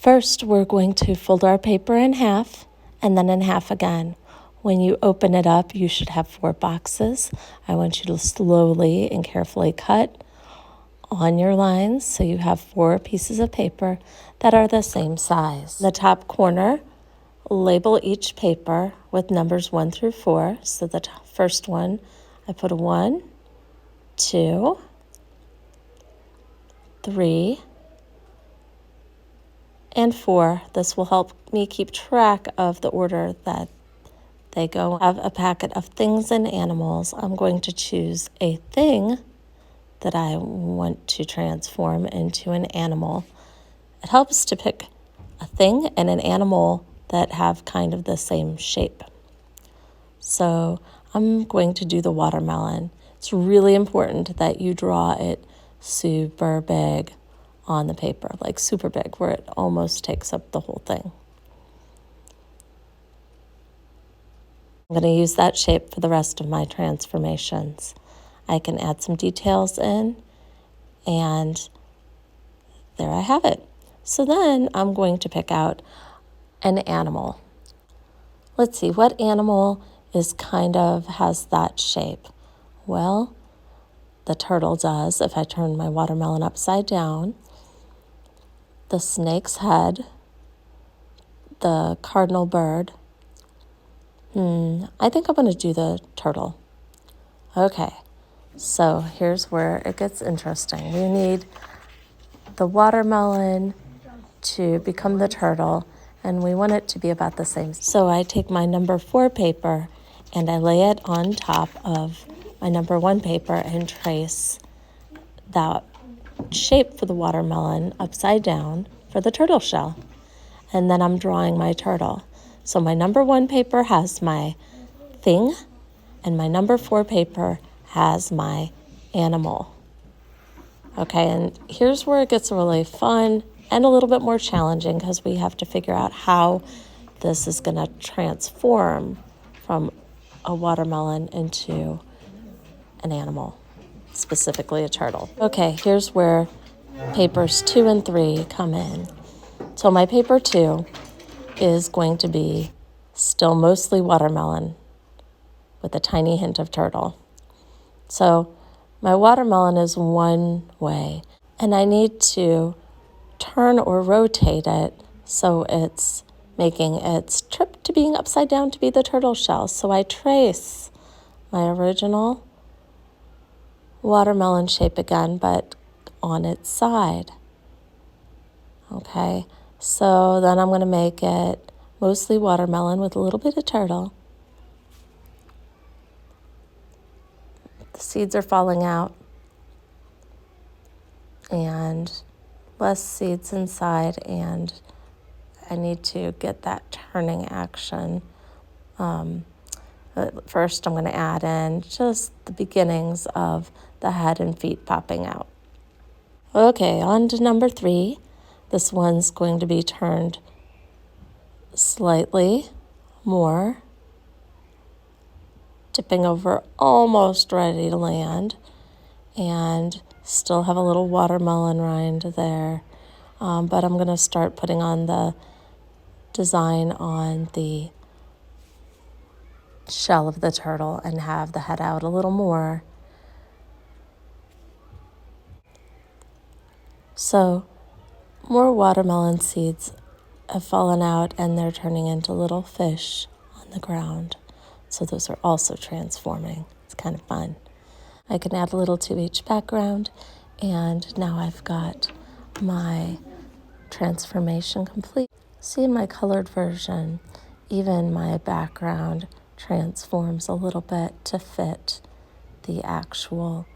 First, we're going to fold our paper in half and then in half again. When you open it up, you should have 4 boxes. I want you to slowly and carefully cut on your lines so you have 4 pieces of paper that are the same size. In the top corner, label each paper with numbers 1 through 4. So the first one, I put a 1, 2, 3, and 4. This will help me keep track of the order that they go. I have a packet of things and animals. I'm going to choose a thing that I want to transform into an animal. It helps to pick a thing and an animal that have kind of the same shape. So I'm going to do the watermelon. It's really important that you draw it super big on the paper, like super big, where it almost takes up the whole thing. I'm going to use that shape for the rest of my transformations. I can add some details in, and there I have it. So then I'm going to pick out an animal. Let's see, what animal has that shape? Well, the turtle does if I turn my watermelon upside down. The snake's head, the cardinal bird. I think I'm going to do the turtle. Okay, so here's where it gets interesting. We need the watermelon to become the turtle, and we want it to be about the same. So I take my number 4 paper and I lay it on top of my number 1 paper and trace that shape for the watermelon upside down for the turtle shell. And then I'm drawing my turtle. So my number 1 paper has my thing, and my number 4 paper has my animal. Okay, and here's where it gets really fun and a little bit more challenging, because we have to figure out how this is going to transform from a watermelon into an animal, specifically a turtle. Okay, here's where papers 2 and 3 come in. So my paper 2 is going to be still mostly watermelon with a tiny hint of turtle. So my watermelon is one way, and I need to turn or rotate it so it's making its trip to being upside down to be the turtle shell. So I trace my original watermelon shape again, but on its side. Okay, so then I'm going to make it mostly watermelon with a little bit of turtle. The seeds are falling out, and less seeds inside, and I need to get that turning action. First, I'm going to add in just the beginnings of the head and feet popping out. Okay, on to number 3. This one's going to be turned slightly more, tipping over, almost ready to land, and still have a little watermelon rind there. But I'm going to start putting on the design on the shell of the turtle and have the head out a little more. So more watermelon seeds have fallen out, and they're turning into little fish on the ground. So those are also transforming. It's kind of fun. I can add a little to each background, and now I've got my transformation complete. See, in my colored version, even my background transforms a little bit to fit the actual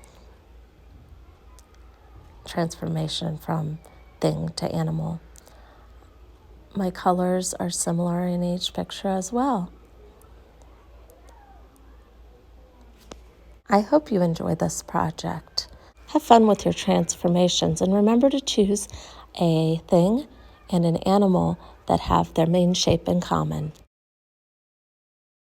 transformation from thing to animal. My colors are similar in each picture as well. I hope you enjoy this project. Have fun with your transformations, and remember to choose a thing and an animal that have their main shape in common.